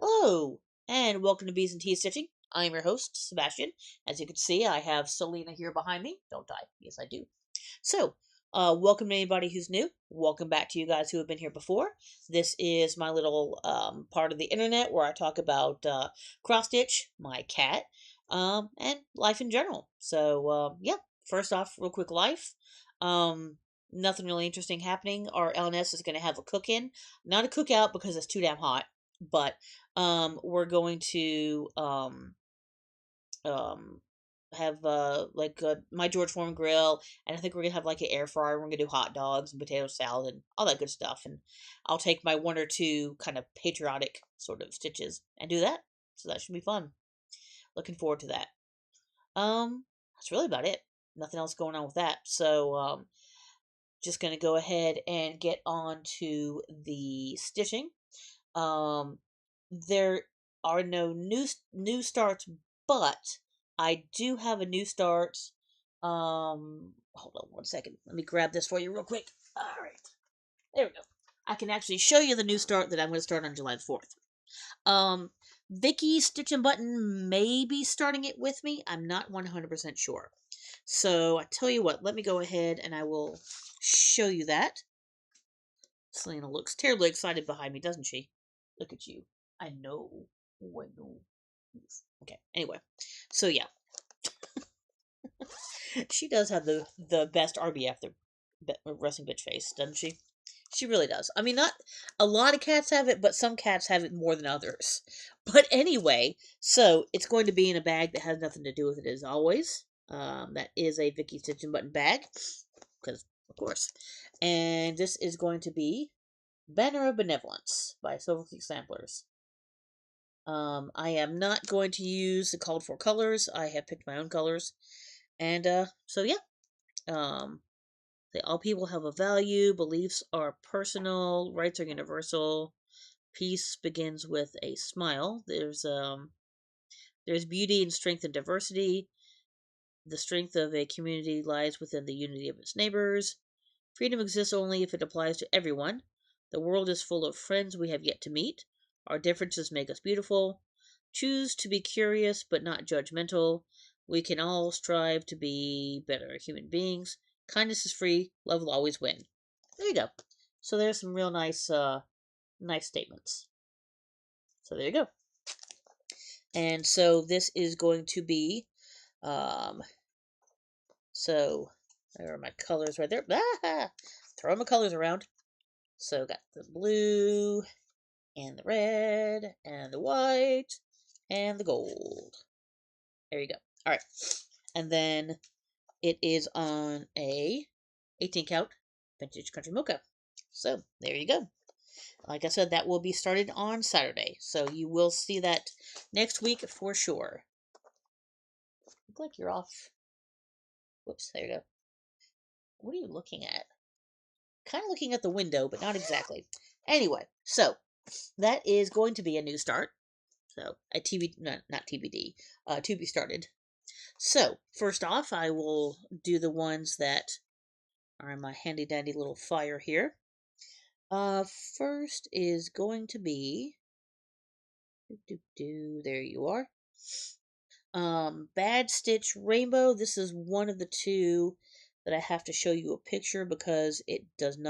Hello, and welcome to Bees and Tea Stitching. I'm your host, Sebastian. As you can see, I have Selena here behind me. Don't I? Yes, I do. So, welcome to anybody who's new. Welcome back to you guys who have been here before. This is my little part of the internet where I talk about cross stitch, my cat, and life in general. So, yeah. First off, real quick life. Nothing really interesting happening. Our LNS is going to have a cook-in, not a cookout because it's too damn hot, but we're going to um have my George Foreman grill, and I think we're gonna have like an air fryer. We're gonna do hot dogs and potato salad and all that good stuff, and I'll take my one or two kind of patriotic sort of stitches and do that. So that should be fun. Looking forward to that. That's really about it. Nothing else going on with that. So just gonna go ahead and get on to the stitching. Um, there are no new starts, but I do have a new start. Hold on one second. Let me grab this for you real quick. All right, there we go. I can actually show you the new start that I'm going to start on July 4th. Vicky Stitch and Button may be starting it with me. I'm not 100% sure. So I tell you what, let me go ahead and I will show you that. Selena looks terribly excited behind me, doesn't she? Look at you. I know. Oh, I know. Okay, anyway. So, yeah. She does have the best RBF, the resting bitch face, doesn't she? She really does. I mean, not a lot of cats have it, but some cats have it more than others. But anyway, so it's going to be in a bag that has nothing to do with it as always. That is a Vicky Stitch and Button bag, because, of course. And this is going to be Banner of Benevolence by Silverfleet Samplers. I am not going to use the called for colors. I have picked my own colors. And, so yeah. All people have a value, beliefs are personal, rights are universal, peace begins with a smile. There's beauty and strength and diversity. The strength of a community lies within the unity of its neighbors. Freedom exists only if it applies to everyone. The world is full of friends we have yet to meet. Our differences make us beautiful. Choose to be curious but not judgmental. We can all strive to be better human beings. Kindness is free. Love will always win. There you go. So there's some real nice statements. So there you go. And so this is going to be, so there are my colors right there. Ah! Throw my colors around. So got the blue, and the red, and the white, and the gold. There you go. All right. And then it is on a 18 count vintage country mocha. So there you go. Like I said, that will be started on Saturday. So you will see that next week for sure. Look like you're off. Whoops, there you go. What are you looking at? Kind of looking at the window, but not exactly. Anyway, so that is going to be a new start. So a TV, not TBD, to be started. So first off, I will do the ones that are in my handy dandy little fire here. First is going to be, there you are. Bad Stitch Rainbow. This is one of the two that I have to show you a picture because it doesn't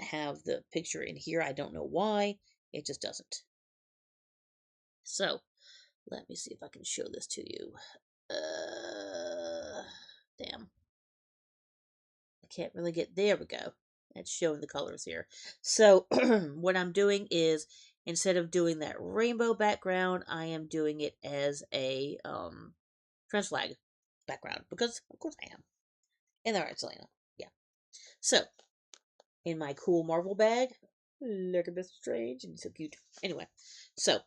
have the picture in here. I don't know why. It just doesn't. So, let me see if I can show this to you. Damn. I can't really get, there we go. It's showing the colors here. So, what I'm doing is, instead of doing that rainbow background, I am doing it as a, trans flag background. Because, of course I am. And alright, Selena. Yeah. So, in my cool Marvel bag. Look at Mr. Strange, and he's so cute. Anyway, so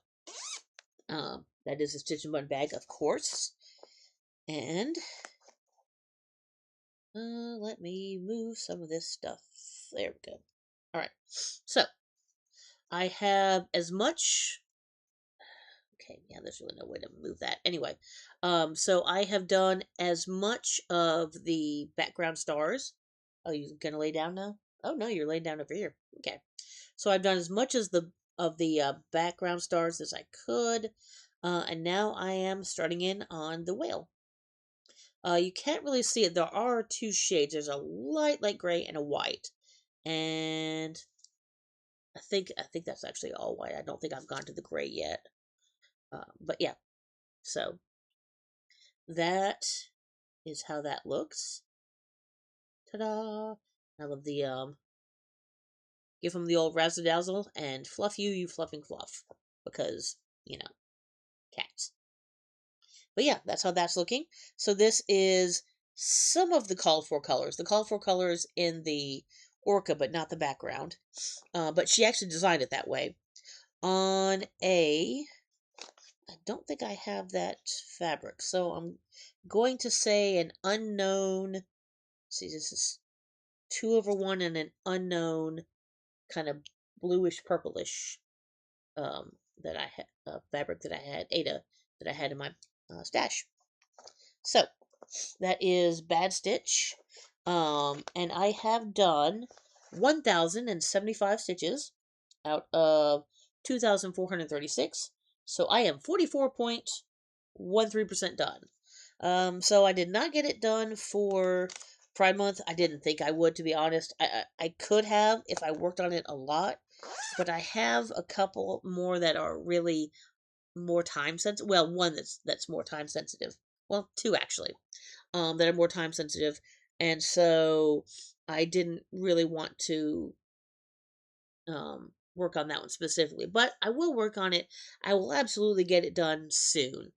that is a Stitch and Button bag, of course. And let me move some of this stuff. There we go. All right. So I have as much. Okay, yeah, there's really no way to move that. Anyway, so I have done as much of the background stars. Oh, you gonna lay down now? Oh no, you're laying down over here. Okay. So I've done as much as the of the background stars as I could, and now I am starting in on the whale. You can't really see it. There are two shades. There's a light gray and a white, and I think that's actually all white. I don't think I've gone to the gray yet. But yeah, so that is how that looks. Ta-da! I love the give them the old razzle dazzle and fluff you, you fluffing fluff, because cats. But yeah, that's how that's looking. So this is some of the called for colors. The called for colors in the orca, but not the background. But she actually designed it that way. On I don't think I have that fabric, so I'm going to say an unknown. See, this is 2/1 and an unknown kind of bluish purplish that I had fabric that I had Ada that I had in my stash. So that is Bad Stitch. And I have done 1,075 stitches out of 2,436. So I am 44.13% done. So I did not get it done for Pride Month. I didn't think I would, to be honest. I could have if I worked on it a lot, but I have a couple more that are really more time sensitive. Well, one that's more time sensitive. Well, two actually, that are more time sensitive, and so I didn't really want to work on that one specifically. But I will work on it. I will absolutely get it done soon.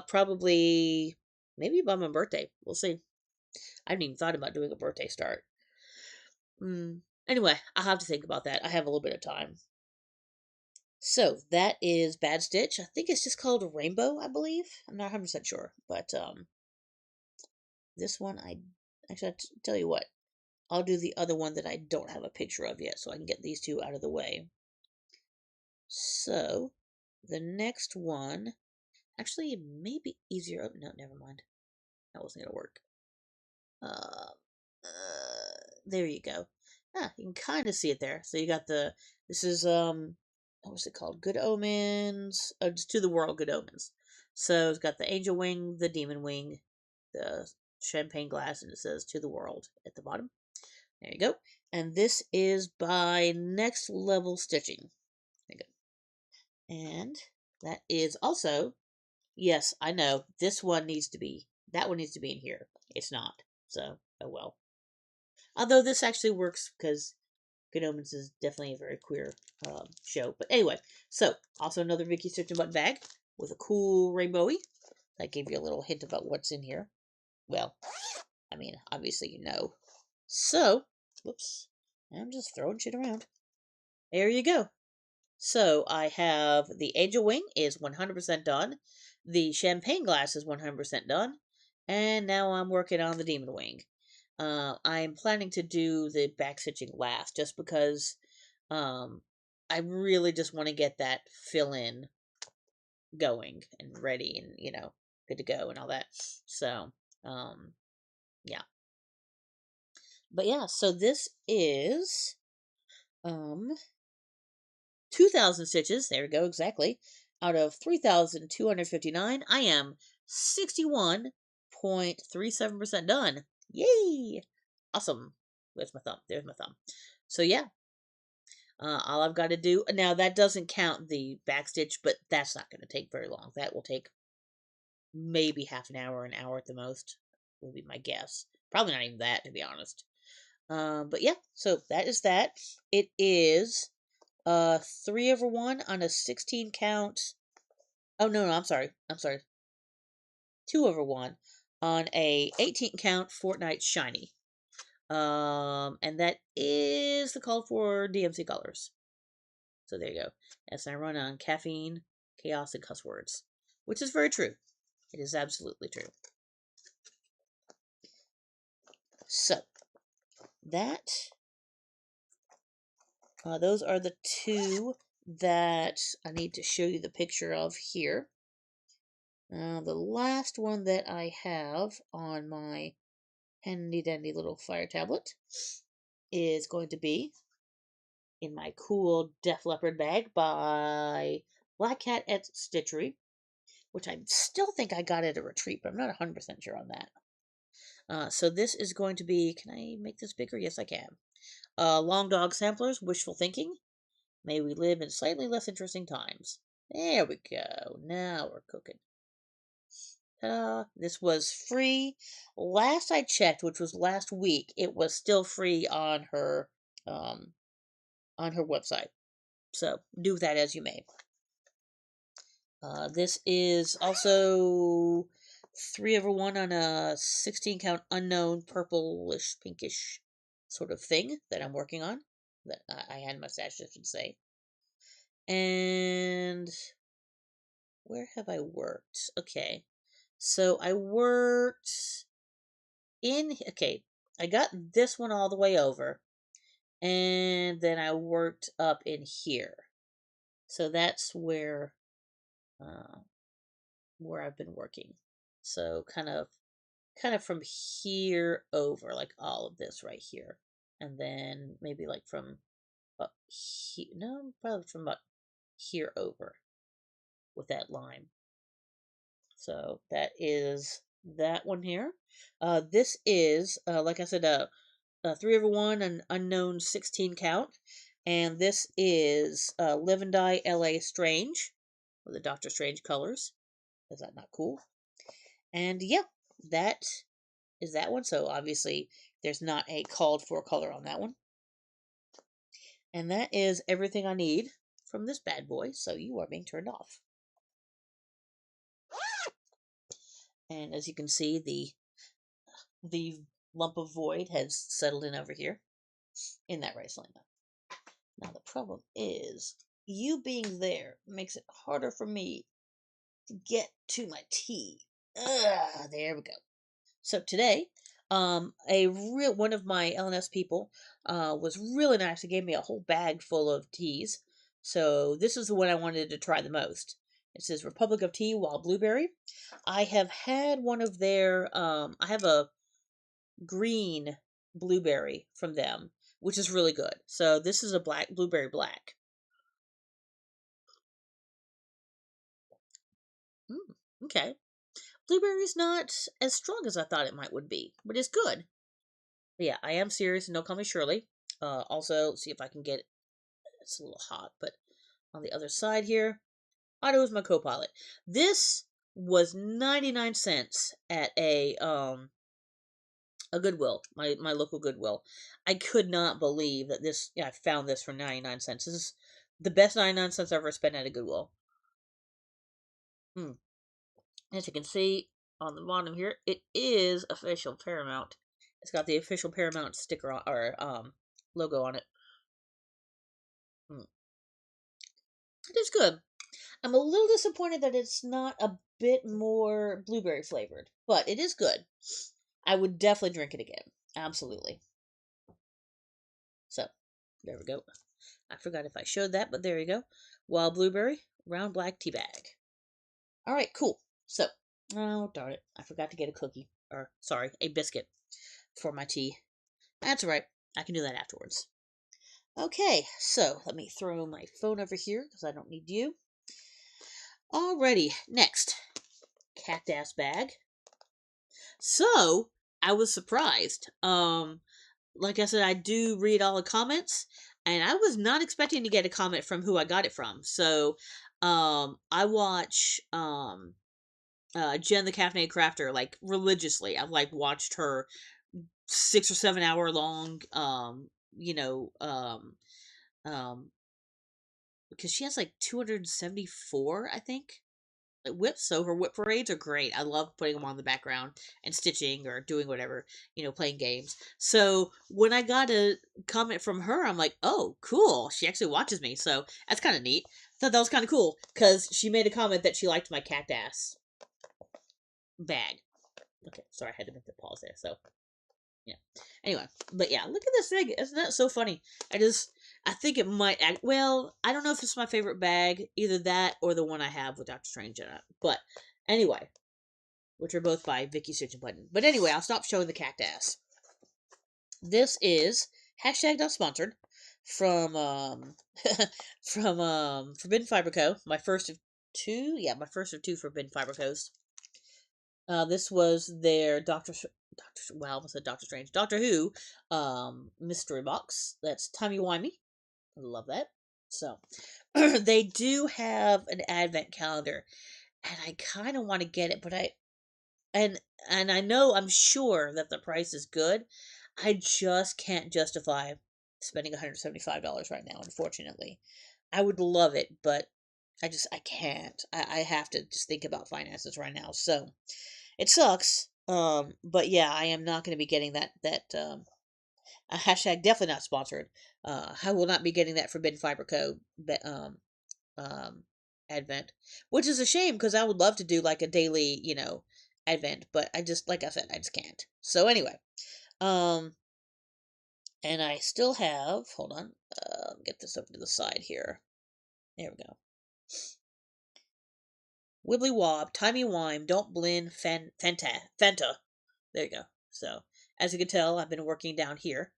Probably maybe by my birthday. We'll see. I haven't even thought about doing a birthday start. Anyway, I'll have to think about that. I have a little bit of time. So that is Bad Stitch. I think it's just called Rainbow, I believe. I'm not 100% sure, but this one I actually tell you what. I'll do the other one that I don't have a picture of yet, so I can get these two out of the way. So the next one, actually, it may be easier. Oh, no, never mind. That wasn't gonna work. Uh, there you go. You can kind of see it there. So you got this is what was it called? Good Omens. Oh, just To the World, Good Omens. So it's got the angel wing, the demon wing, the champagne glass, and it says To the World at the bottom. There you go. And this is by Next Level Stitching. There you go. And that is also, yes, I know, that one needs to be in here. It's not. So, oh well. Although this actually works because Good Omens is definitely a very queer show. But anyway, so also another Vicky Stitch and Button bag with a cool rainbowy. That gave you a little hint about what's in here. Well, I mean, obviously you know. So, whoops, I'm just throwing shit around. There you go. So I have the angel wing is 100% done. The champagne glass is 100% done. And now I'm working on the demon wing. I'm planning to do the back stitching last just because I really just want to get that fill in going and ready and, good to go and all that. So, yeah. But yeah, so this is 2,000 stitches. There we go, exactly. Out of 3,259, I am 61.37% done. Yay! Awesome. Where's my thumb? There's my thumb. So yeah, all I've got to do now, that doesn't count the back stitch, but that's not going to take very long. That will take maybe half an hour at the most, will be my guess. Probably not even that, to be honest. But yeah, so that is that. It is 3/1 on a 16 count. Oh no, I'm sorry. 2/1 on a 18 count Fortnite shiny. And that is the call for DMC colors. So there you go. As I run on caffeine, chaos, and cuss words, which is very true. It is absolutely true. So that those are the two that I need to show you the picture of here. The last one that I have on my handy dandy little fire tablet is going to be in my cool Def Leppard bag by Black Cat at Stitchery, which I still think I got at a retreat, but I'm not 100% sure on that. So this is going to be, can I make this bigger? Yes, I can. Long Dog Samplers, Wishful Thinking. May we live in slightly less interesting times. There we go. Now we're cooking. Ta-da. This was free. Last I checked, which was last week, it was still free um, on her website. So do with that as you may. This is also 3/1 on a 16 count unknown purplish pinkish sort of thing that I'm working on. That I had in my stash, I should say. And where have I worked? Okay. So I worked okay, I got this one all the way over. And then I worked up in here. So that's uh, where I've been working. So kind of from here over, like all of this right here. And then maybe like from up here, no, probably from up here over with that line. So that is that one here. This is, like I said, 3/1, an unknown 16 count. And this is Live and Die LA Strange, with the Doctor Strange colors. Is that not cool? And yeah, that is that one. So obviously, there's not a called for color on that one. And that is everything I need from this bad boy. So you are being turned off. And as you can see, the lump of void has settled in over here. In that right, Selena? Now the problem is, you being there makes it harder for me to get to my tea. There we go. So today, one of my LNS people was really nice. He gave me a whole bag full of teas. So this is the one I wanted to try the most. It says Republic of Tea Wild Blueberry. I have had one of their, I have a green blueberry from them, which is really good. So this is a blueberry black. Okay. Blueberry's not as strong as I thought it would be, but it's good. But yeah, I am serious, and don't call me Shirley. Also, see if I can get it. It's a little hot, but on the other side here, Otto is my co-pilot. This was 99 cents at a Goodwill, my local Goodwill. I could not believe that this. Yeah, I found this for 99 cents. This is the best 99 cents I've ever spent at a Goodwill. As you can see on the bottom here, it is official Paramount. It's got the official Paramount sticker on, or logo on it. It is good. I'm a little disappointed that it's not a bit more blueberry flavored, but it is good. I would definitely drink it again. Absolutely. So, there we go. I forgot if I showed that, but there you go. Wild blueberry, round black tea bag. Alright, cool. So, oh darn it. I forgot to get a cookie. Or, sorry, a biscuit for my tea. That's alright. I can do that afterwards. Okay, so let me throw my phone over here because I don't need you. Alrighty, next. Cactus bag. So, I was surprised. Like I said, I do read all the comments, and I was not expecting to get a comment from who I got it from. So, I watch Jen the Caffeinated Crafter like religiously. I've like watched her 6 or 7 hour long because she has like 274, I think, whips. So her whip parades are great. I love putting them on the background and stitching or doing whatever, playing games. So when I got a comment from her, I'm like, oh, cool. She actually watches me. So that's kind of neat. I thought that was kind of cool because she made a comment that she liked my cactus bag. Okay, sorry, I had to make the pause there. So yeah. Anyway, but yeah, look at this thing. Isn't that so funny? I think it might act, well, I don't know if it's my favorite bag, either that or the one I have with Doctor Strange in it. But anyway, which are both by Vicky Stitch and Button. But anyway, I'll stop showing the cactus. This is hashtag not sponsored, from from Forbidden Fiber Co. My first of two, yeah, my first of two Forbidden Fiber Co's. This was their wow, I almost said Doctor Strange, Doctor Who, mystery box. That's timey wimey. I love that. So, they do have an advent calendar, and I kind of want to get it, but and and I know I'm sure that the price is good. I just can't justify spending $175 right now, unfortunately. I would love it, but I can't. I have to just think about finances right now. So it sucks. But yeah, I am not going to be getting that hashtag definitely not sponsored. I will not be getting that Forbidden Fiber Co. Um, advent, which is a shame because I would love to do like a daily, advent, but I just, like I said, I just can't. So anyway, um, and I still have. Hold on, get this over to the side here. There we go. Wibbly wob, timey wime, don't blend, Fanta. There you go. So, as you can tell, I've been working down here.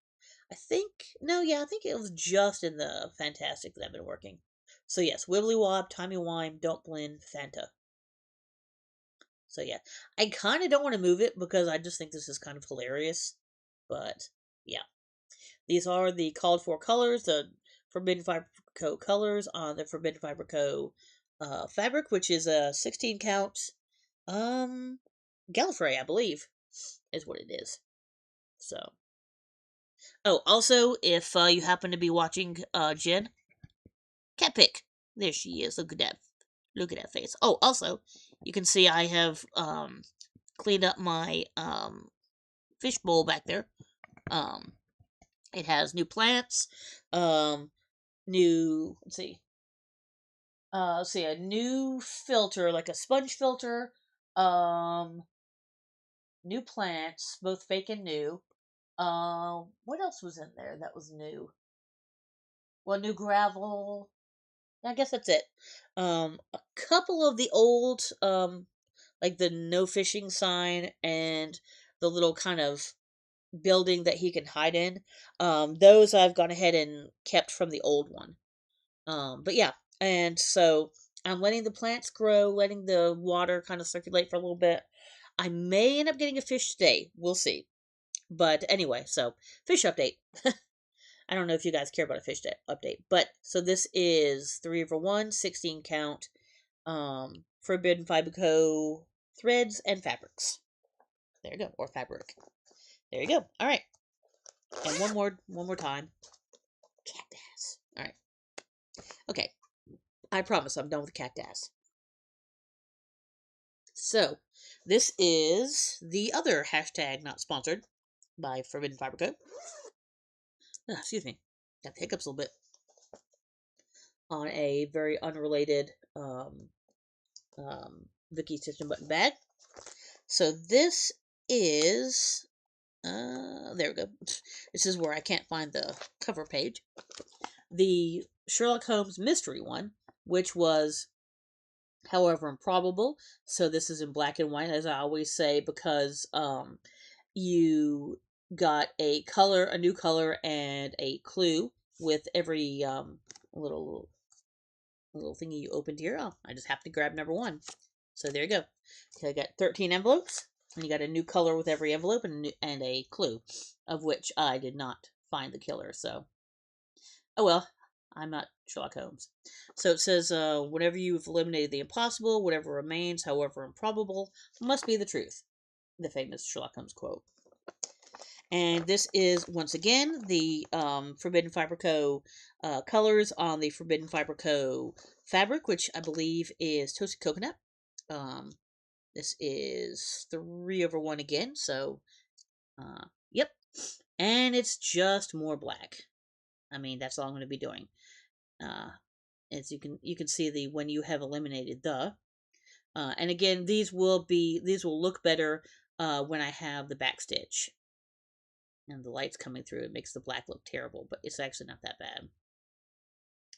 I think it was just in the Fantastic that I've been working. So, yes, Wibbly Wob, Timey Wime, Don't Blend, Fanta. So, yeah, I kind of don't want to move it because I just think this is kind of hilarious. But, yeah, these are the called for colors, the Forbidden Fiber Co. colors on the Forbidden Fiber Co. Fabric, which is a 16 count Gallifrey, I believe, is what it is. So, oh, also, if you happen to be watching Jen, cat pick. There she is. Look at that. Look at that face. Oh, also, you can see I have cleaned up my fish bowl back there. Um, it has new plants, new. Let's see, a new filter, like a sponge filter. Um, New plants, both fake and new. What else was in there that was new? Well, new gravel. I guess that's it. A couple of the old, like the no fishing sign and the little kind of building that he can hide in. Those I've gone ahead and kept from the old one. But yeah, and so I'm letting the plants grow, letting the water kind of circulate for a little bit. I may end up getting a fish today. We'll see. But anyway, so fish update. I don't know if you guys care about a fish update, but so this is 3 over 1, 16 count, Forbidden Fiber Co. threads and fabrics. There you go, or fabric. There you go. All right, and one more time. Cactus. All right. Okay, I promise I'm done with the cactus. So this is the other hashtag not sponsored by Forbidden Fiber Co. Excuse me, got the hiccups a little bit on a very unrelated Vicky Stitch Button bag. So this is there we go. This is where I can't find the cover page. The Sherlock Holmes mystery one, which was, however, improbable. So this is in black and white, as I always say, because you got a new color, and a clue with every little little thingy you opened here. Oh, I just happened to grab number one. So there you go. So I got 13 envelopes, and you got a new color with every envelope, and a clue, of which I did not find the killer. So, oh well, I'm not Sherlock Holmes. So it says, whenever you've eliminated the impossible, whatever remains, however improbable, must be the truth. The famous Sherlock Holmes quote. And this is, once again, the Forbidden Fiber Co. Colors on the Forbidden Fiber Co. fabric, which I believe is Toasted Coconut. This is 3 over 1 again, so, yep. And it's just more black. I mean, that's all I'm going to be doing. As you can see the when you have eliminated the. And again, these will look better when I have the back stitch. And the light's coming through. It makes the black look terrible, but it's actually not that bad.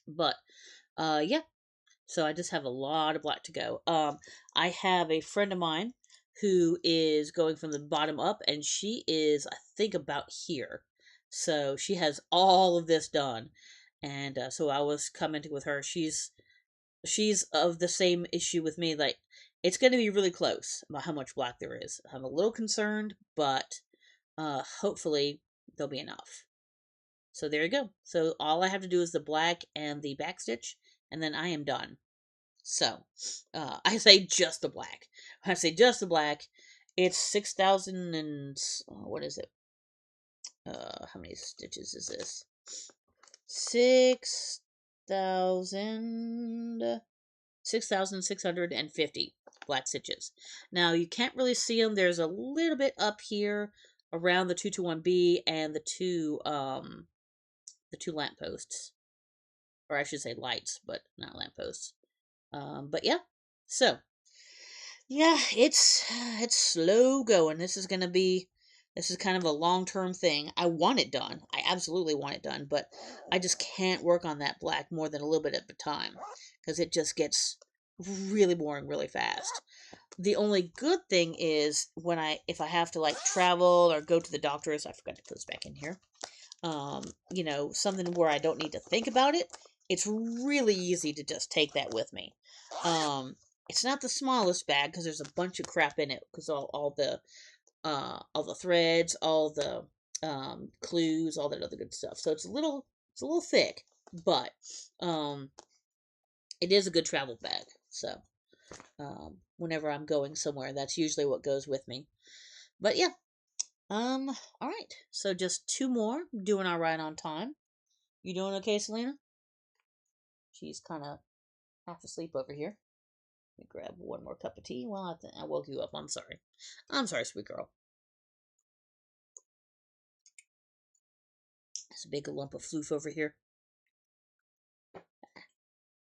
But, yeah. So I just have a lot of black to go. I have a friend of mine who is going from the bottom up, and she is, I think, about here. So she has all of this done. And so I was commenting with her. She's of the same issue with me. Like, it's going to be really close about how much black there is. I'm a little concerned, but hopefully there'll be enough. So there you go. So all I have to do is the black and the back stitch, and then I am done. So I say just the black. When I say just the black, it's 6,000 and what is it? How many stitches is this? 6,000. 6,650 black stitches. Now you can't really see them. There's a little bit up here around the 221B and the two lampposts, or I should say lights, but not lampposts. But yeah, so yeah, it's slow going. This is kind of a long-term thing. I want it done. I absolutely want it done, but I just can't work on that black more than a little bit at a time because it just gets really boring really fast. The only good thing is if I have to like travel or go to the doctors, I forgot to put this back in here. Something where I don't need to think about it. It's really easy to just take that with me. It's not the smallest bag because there's a bunch of crap in it because all the threads, all the clues, all that other good stuff. So it's a little thick, but it is a good travel bag. So whenever I'm going somewhere, that's usually what goes with me. But yeah, all right. So just two more, doing all right on time. You doing okay, Selena? She's kind of half asleep over here. Let me grab one more cup of tea. Well, I woke you up. I'm sorry. I'm sorry, sweet girl. There's a big lump of floof over here.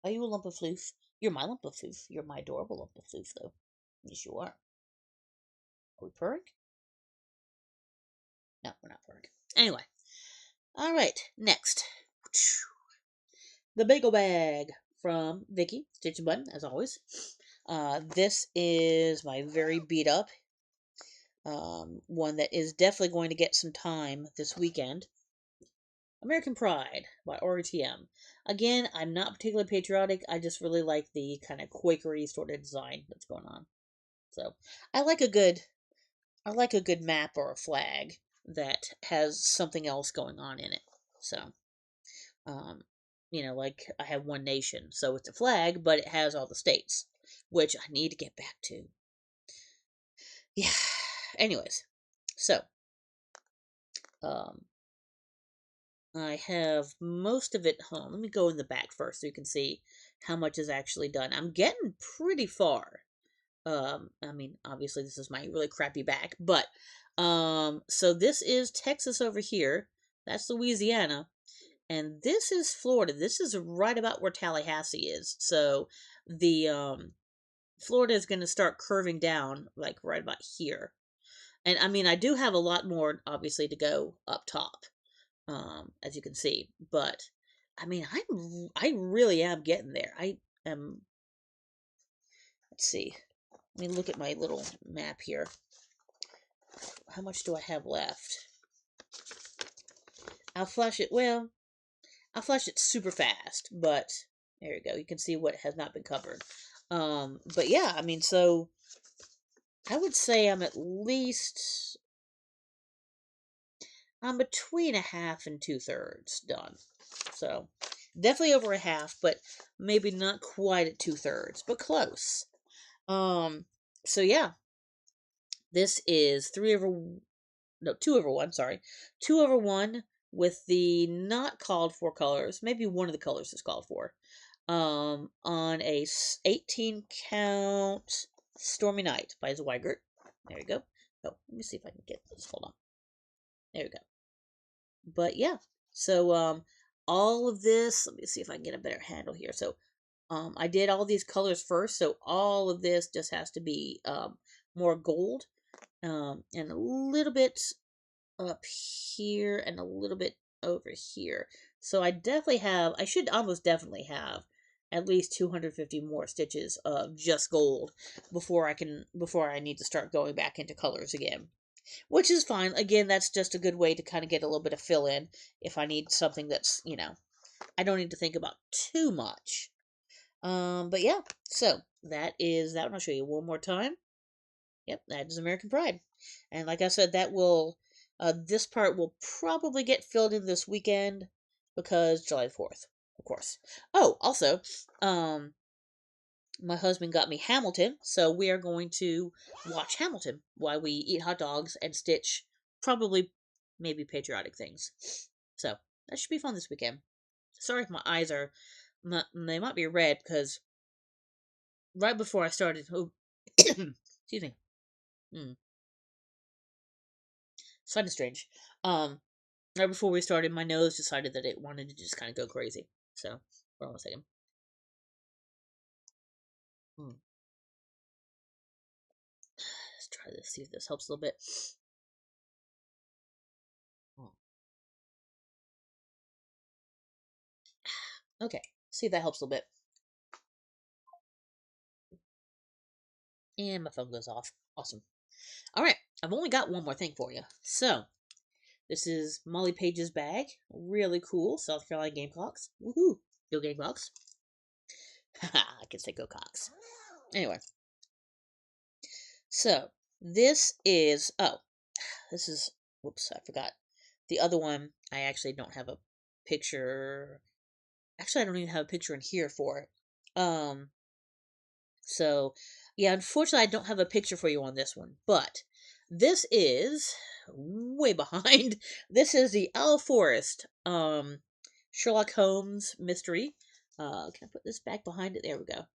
Are you a lump of floof? You're my lump of floof. You're my adorable lump of floof, though. Yes, you are. Are we purring? No, we're not purring. Anyway. All right. Next. The bagel bag from Vicky, Stitch and Button, as always. This is my very beat up one that is definitely going to get some time this weekend. American Pride by RTM. Again, I'm not particularly patriotic. I just really like the kind of Quakery sort of design that's going on. So I like a good map or a flag that has something else going on in it. So, like I have One Nation, so it's a flag, but it has all the states, which I need to get back to. Yeah. Anyways, so I have most of it home. Let me go in the back first so you can see how much is actually done. I'm getting pretty far. I mean, obviously this is my really crappy back, but so this is Texas over here. That's Louisiana. And this is Florida. This is right about where Tallahassee is. So the Florida is going to start curving down like right about here. And I mean, I do have a lot more obviously to go up top. As you can see, but I mean, I really am getting there. I am. Let's see. Let me look at my little map here. How much do I have left? I'll flash it. Well, I'll flash it super fast, but there you go. You can see what has not been covered. But yeah, I mean, so I would say I'm between a half and 2/3 done. So definitely over a half, but maybe not quite at 2/3, but close. So yeah, this is 2/1, sorry. 2/1 with the not called for colors. Maybe one of the colors is called for. On a 18 count Stormy Night by Zweigert. There you go. Oh, let me see if I can get this. Hold on. There you go. But yeah, so all of this, let me see if I can get a better handle here. So I did all these colors first, so all of this just has to be more gold, and a little bit up here and a little bit over here. So I should almost definitely have at least 250 more stitches of just gold before I need to start going back into colors again. which is fine. Again, that's just a good way to kind of get a little bit of fill in if I need something that's, I don't need to think about too much. But yeah, so that is that one. I'll show you one more time. Yep, that is American Pride. And like I said, this part will probably get filled in this weekend because July 4th, of course. Oh, also, um, my husband got me Hamilton, so we are going to watch Hamilton while we eat hot dogs and stitch probably maybe patriotic things. So that should be fun this weekend. Sorry if my eyes are, they might be red because right before I started, oh, excuse me, it's kind of strange. Um, right before we started, my nose decided that it wanted to just kind of go crazy. So, hold on a second. Mm. Let's try this, see if this helps a little bit. Mm. Okay, see if that helps a little bit. And my phone goes off. Awesome. All right, I've only got one more thing for you. So, this is Molly Page's bag. Really cool. South Carolina Gamecocks. Woohoo! Go Gamecocks. I can say go Cox. Anyway, so this is, whoops, I forgot. The other one, I actually don't have a picture. Actually, I don't even have a picture in here for it. So, yeah, unfortunately, I don't have a picture for you on this one. But this is way behind. This is the Owl Forest Sherlock Holmes mystery. Can I put this back behind it? There we go.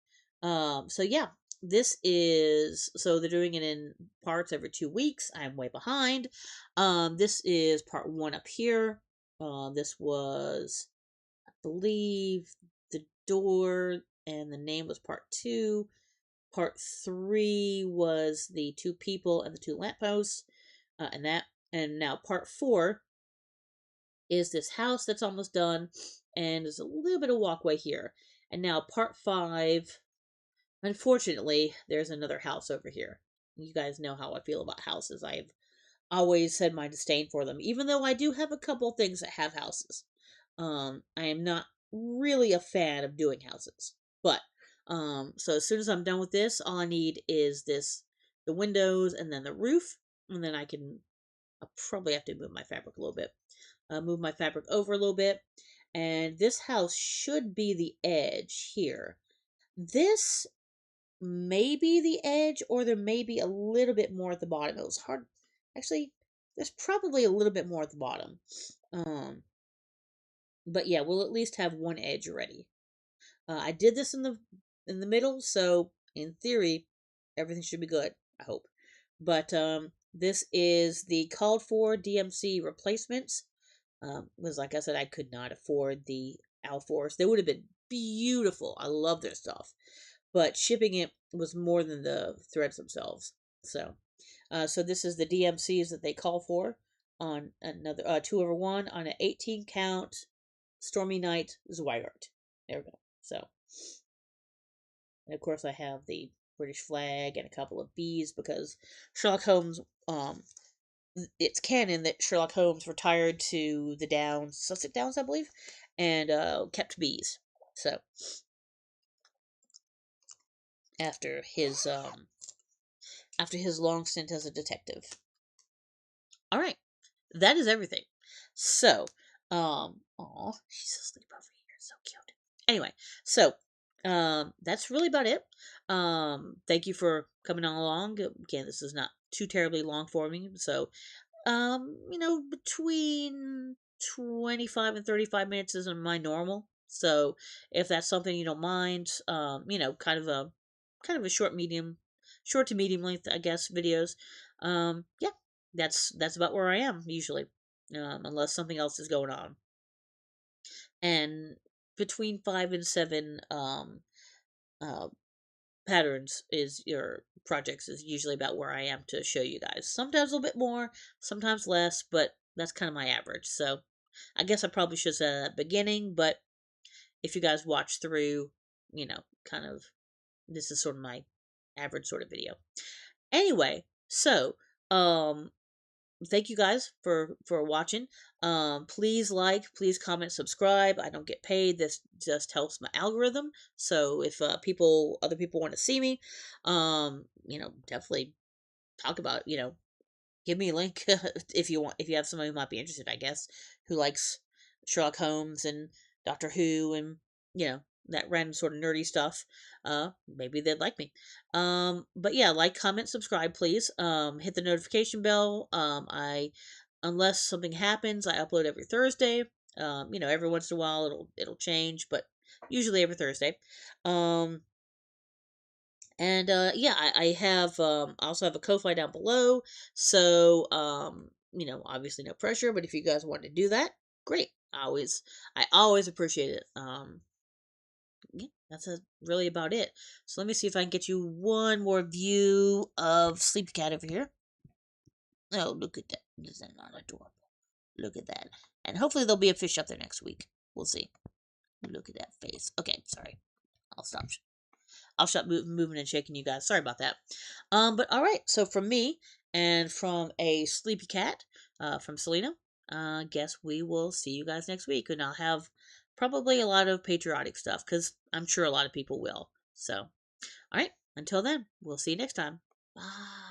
So yeah, so they're doing it in parts every 2 weeks. I'm way behind. This is part one up here. This was, I believe, the door, and the name was part two. Part three was the two people and the two lampposts, and now part four is this house that's almost done, and there's a little bit of walkway here. And now part five, unfortunately, there's another house over here. You guys know how I feel about houses. I've always said my disdain for them, even though I do have a couple things that have houses. I am not really a fan of doing houses, but so as soon as I'm done with this, all I need is the windows, and then the roof, and then I'll probably have to move my fabric a little bit, move my fabric over a little bit, and this house should be the edge here. This may be the edge, or there may be a little bit more at the bottom. It was hard. Actually, there's probably a little bit more at the bottom. But yeah, we'll at least have one edge ready. I did this in the middle, so in theory, everything should be good. I hope. But this is the called for DMC replacements. Because like I said, I could not afford the Alforce. They would have been beautiful. I love their stuff, but shipping it was more than the threads themselves. So this is the DMCs that they call for on another 2/1 on an 18 count Stormy Night Zweigart. There we go. So, and of course, I have the British flag and a couple of bees because Sherlock Holmes. It's canon that Sherlock Holmes retired to the Downs, Sussex Downs, I believe, and kept bees. So after his um after his long stint as a detective. All right, that is everything. So, oh, she's asleep over here, so cute. Anyway, so that's really about it. Thank you for coming on along. Again, this is not too terribly long for me, so between 25 and 35 minutes is my normal. So if that's something you don't mind, kind of a short to medium length, I guess, videos. Yeah, that's about where I am usually, unless something else is going on. And between 5 and 7 uh, patterns is your projects is usually about where I am to show you guys. Sometimes a little bit more, sometimes less, but that's kind of my average. So I guess I probably should say that at the beginning, but if you guys watch through, kind of this is sort of my average sort of video. Anyway, so thank you guys for watching. Please like, please comment, subscribe. I don't get paid. This just helps my algorithm. So if other people want to see me, definitely talk about, give me a link if you want, if you have somebody who might be interested, I guess, who likes Sherlock Holmes and Doctor Who and, that random sort of nerdy stuff. Maybe they'd like me. But yeah, like, comment, subscribe, please. Hit the notification bell. I Unless something happens, I upload every Thursday. Every once in a while it'll change, but usually every Thursday. And yeah, I have I also have a Ko-fi down below. So obviously no pressure, but if you guys want to do that, great. I always appreciate it. Yeah, that's really about it. So let me see if I can get you one more view of Sleepy Cat over here. Oh, look at that. Isn't that adorable? Look at that. And hopefully there'll be a fish up there next week. We'll see. Look at that face. Okay, sorry. I'll stop. I'll stop moving and shaking you guys. Sorry about that. But all right. So from me and from a sleepy cat, from Selena, guess we will see you guys next week, and I'll have probably a lot of patriotic stuff because I'm sure a lot of people will. So, all right. Until then, we'll see you next time. Bye.